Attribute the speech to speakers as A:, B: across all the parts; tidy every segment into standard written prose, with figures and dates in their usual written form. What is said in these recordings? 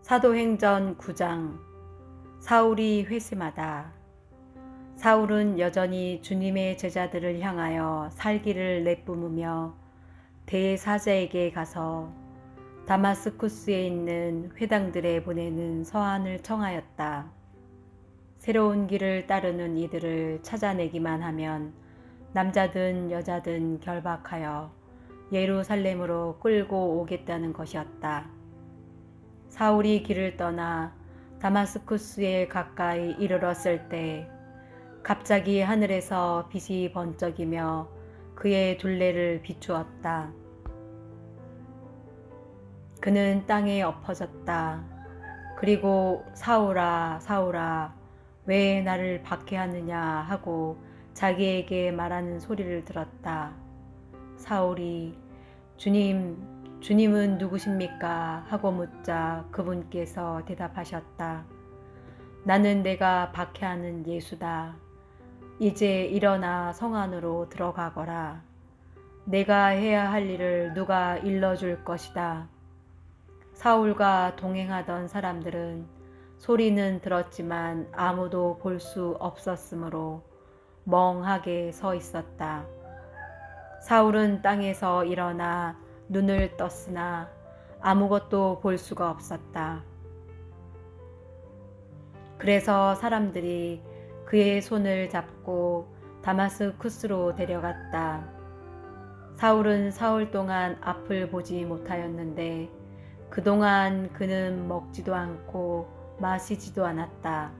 A: 사도행전 9장. 사울이 회심하다. 사울은 여전히 주님의 제자들을 향하여 살기를 내뿜으며 대사자에게 가서 다마스쿠스에 있는 회당들에 보내는 서한을 청하였다. 새로운 길을 따르는 이들을 찾아내기만 하면 남자든 여자든 결박하여 예루살렘으로 끌고 오겠다는 것이었다. 사울이 길을 떠나 다마스쿠스에 가까이 이르렀을 때 갑자기 하늘에서 빛이 번쩍이며 그의 둘레를 비추었다. 그는 땅에 엎어졌다. 그리고 사울아, 사울아, 왜 나를 박해하느냐 하고 자기에게 말하는 소리를 들었다. 사울이 주님은 누구십니까? 하고 묻자 그분께서 대답하셨다. 나는 내가 박해하는 예수다. 이제 일어나 성 안으로 들어가거라. 내가 해야 할 일을 누가 일러줄 것이다. 사울과 동행하던 사람들은 소리는 들었지만 아무도 볼 수 없었으므로 멍하게 서 있었다. 사울은 땅에서 일어나 눈을 떴으나 아무것도 볼 수가 없었다. 그래서 사람들이 그의 손을 잡고 다마스쿠스로 데려갔다. 사울은 사흘 동안 앞을 보지 못하였는데 그동안 그는 먹지도 않고 마시지도 않았다.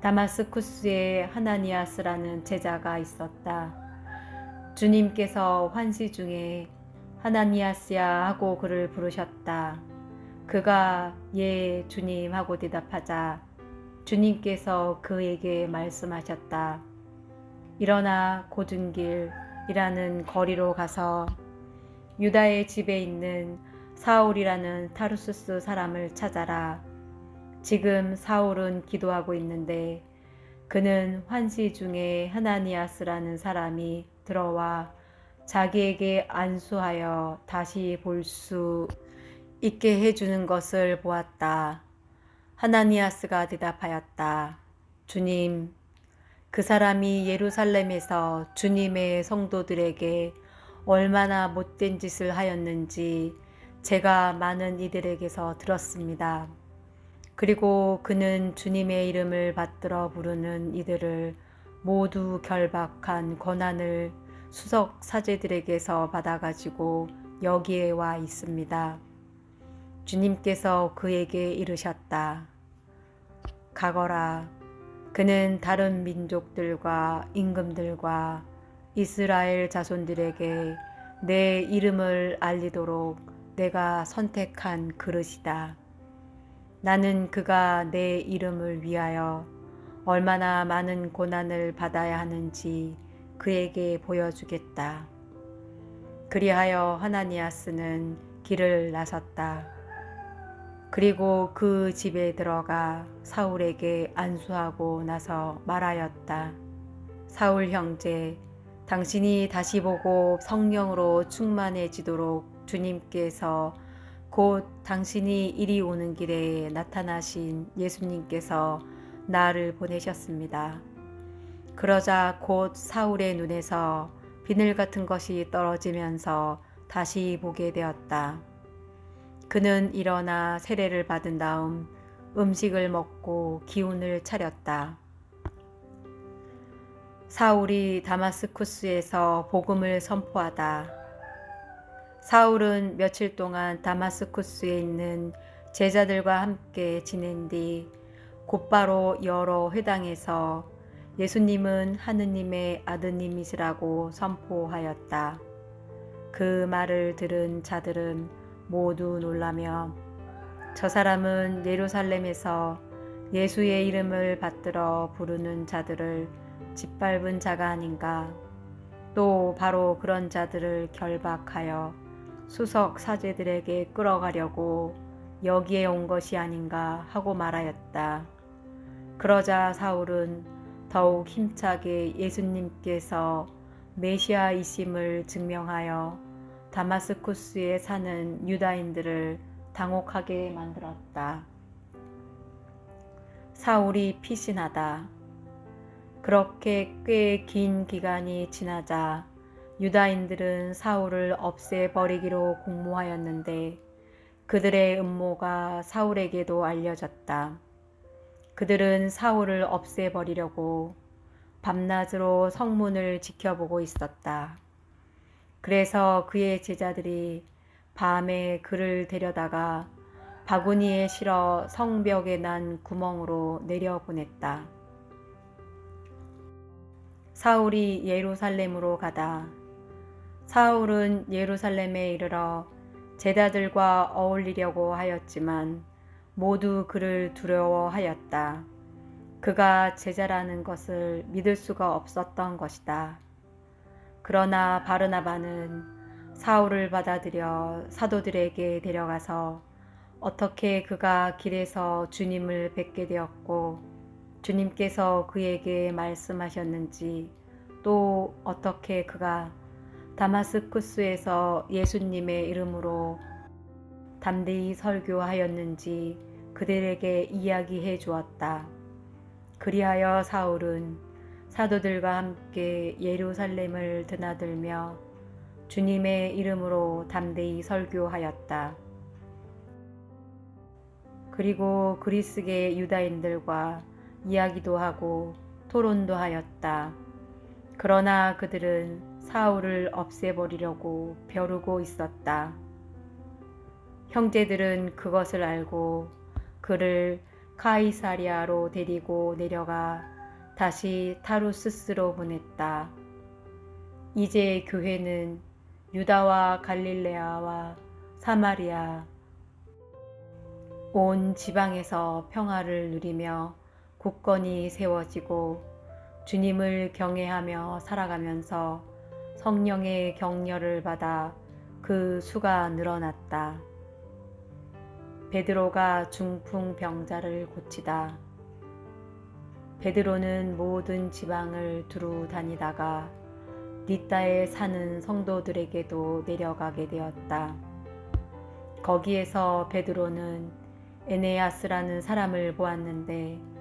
A: 다마스쿠스에 하나니아스라는 제자가 있었다. 주님께서 환시 중에 하나니아스야 하고 그를 부르셨다. 그가 예 주님 하고 대답하자 주님께서 그에게 말씀하셨다. 일어나 고든길이라는 거리로 가서 유다의 집에 있는 사울이라는 타르수스 사람을 찾아라. 지금 사울은 기도하고 있는데 그는 환시 중에 하나니아스라는 사람이 들어와 자기에게 안수하여 다시 볼 수 있게 해주는 것을 보았다. 하나니아스가 대답하였다. 주님, 그 사람이 예루살렘에서 주님의 성도들에게 얼마나 못된 짓을 하였는지 제가 많은 이들에게서 들었습니다. 그리고 그는 주님의 이름을 받들어 부르는 이들을 모두 결박한 권한을 수석 사제들에게서 받아가지고 여기에 와 있습니다. 주님께서 그에게 이르셨다. 가거라. 그는 다른 민족들과 임금들과 이스라엘 자손들에게 내 이름을 알리도록 내가 선택한 그릇이다. 나는 그가 내 이름을 위하여 얼마나 많은 고난을 받아야 하는지 그에게 보여주겠다. 그리하여 하나니아스는 길을 나섰다. 그리고 그 집에 들어가 사울에게 안수하고 나서 말하였다. 사울 형제, 당신이 다시 보고 성령으로 충만해지도록 주님께서 곧 당신이 이리 오는 길에 나타나신 예수님께서 나를 보내셨습니다. 그러자 곧 사울의 눈에서 비늘 같은 것이 떨어지면서 다시 보게 되었다. 그는 일어나 세례를 받은 다음 음식을 먹고 기운을 차렸다. 사울이 다마스쿠스에서 복음을 선포하다. 사울은 며칠 동안 다마스쿠스에 있는 제자들과 함께 지낸 뒤 곧바로 여러 회당에서 예수님은 하느님의 아드님이시라고 선포하였다. 그 말을 들은 자들은 모두 놀라며 저 사람은 예루살렘에서 예수의 이름을 받들어 부르는 자들을 짓밟은 자가 아닌가. 또 바로 그런 자들을 결박하여 수석 사제들에게 끌어가려고 여기에 온 것이 아닌가 하고 말하였다. 그러자 사울은 더욱 힘차게 예수님께서 메시아이심을 증명하여 다마스쿠스에 사는 유다인들을 당혹하게 만들었다. 사울이 피신하다. 그렇게 꽤 긴 기간이 지나자 유다인들은 사울을 없애버리기로 공모하였는데 그들의 음모가 사울에게도 알려졌다. 그들은 사울을 없애버리려고 밤낮으로 성문을 지켜보고 있었다. 그래서 그의 제자들이 밤에 그를 데려다가 바구니에 실어 성벽에 난 구멍으로 내려보냈다. 사울이 예루살렘으로 가다. 사울은 예루살렘에 이르러 제자들과 어울리려고 하였지만 모두 그를 두려워하였다. 그가 제자라는 것을 믿을 수가 없었던 것이다. 그러나 바르나바는 사울을 받아들여 사도들에게 데려가서 어떻게 그가 길에서 주님을 뵙게 되었고 주님께서 그에게 말씀하셨는지 또 어떻게 그가 다마스쿠스에서 예수님의 이름으로 담대히 설교하였는지 그들에게 이야기해 주었다. 그리하여 사울은 사도들과 함께 예루살렘을 드나들며 주님의 이름으로 담대히 설교하였다. 그리고 그리스계 유다인들과 이야기도 하고 토론도 하였다. 그러나 그들은 사울을 없애버리려고 벼르고 있었다. 형제들은 그것을 알고 그를 카이사리아로 데리고 내려가 다시 타루스스로 보냈다. 이제 교회는 유다와 갈릴레아와 사마리아 온 지방에서 평화를 누리며 굳건히 세워지고 주님을 경외하며 살아가면서 성령의 격려를 받아 그 수가 늘어났다. 베드로가 중풍병자를 고치다. 베드로는 모든 지방을 두루 다니다가 lid다에 사는 성도들에게도 내려가게 되었다. 거기에서 베드로는 에네아스라는 사람을 보았는데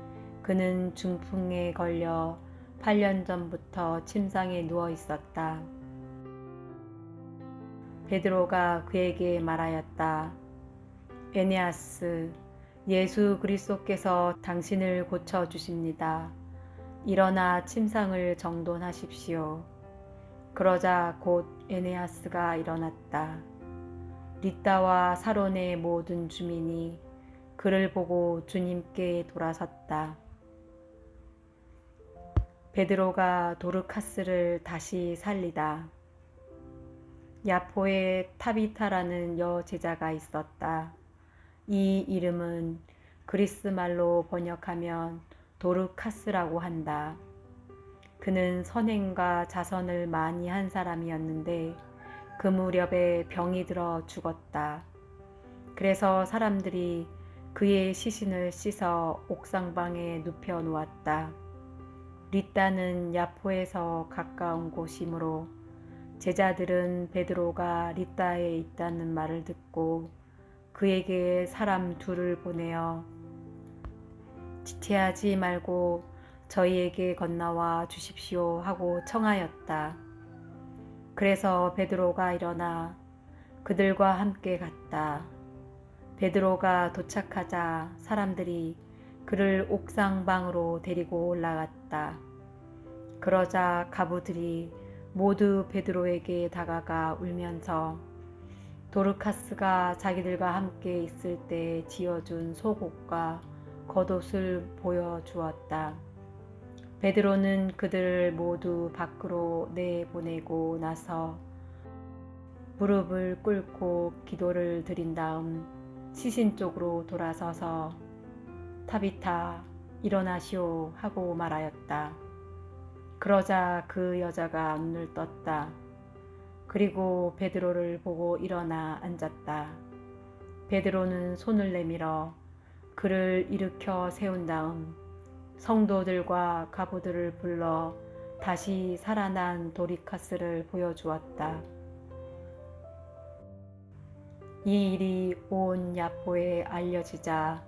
A: 그는 중풍에 걸려 8년 전부터 침상에 누워 있었다. 베드로가 그에게 말하였다. 에네아스, 예수 그리스도께서 당신을 고쳐주십니다. 일어나 침상을 정돈하십시오. 그러자 곧 에네아스가 일어났다. lid다와 사론의 모든 주민이 그를 보고 주님께 돌아섰다. 베드로가 도르카스를 다시 살리다. 야포에 타비타라는 여제자가 있었다. 이 이름은 그리스 말로 번역하면 도르카스라고 한다. 그는 선행과 자선을 많이 한 사람이었는데 그 무렵에 병이 들어 죽었다. 그래서 사람들이 그의 시신을 씻어 옥상방에 눕혀 놓았다. lid다는 야포에서 가까운 곳이므로 제자들은 베드로가 lid다에 있다는 말을 듣고 그에게 사람 둘을 보내어 지체하지 말고 저희에게 건너와 주십시오 하고 청하였다. 그래서 베드로가 일어나 그들과 함께 갔다. 베드로가 도착하자 사람들이 그를 옥상방으로 데리고 올라갔다. 그러자 가부들이 모두 베드로에게 다가가 울면서 도르카스가 자기들과 함께 있을 때 지어준 속옷과 겉옷을 보여주었다. 베드로는 그들을 모두 밖으로 내보내고 나서 무릎을 꿇고 기도를 드린 다음 시신 쪽으로 돌아서서 타비타 일어나시오 하고 말하였다. 그러자 그 여자가 눈을 떴다. 그리고 베드로를 보고 일어나 앉았다. 베드로는 손을 내밀어 그를 일으켜 세운 다음 성도들과 가부들을 불러 다시 살아난 도리카스를 보여주었다. 이 일이 온 야포에 알려지자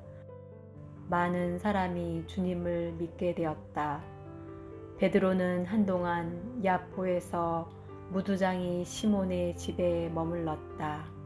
A: 많은 사람이 주님을 믿게 되었다. 베드로는 한동안 야포에서 무두장이 시몬의 집에 머물렀다.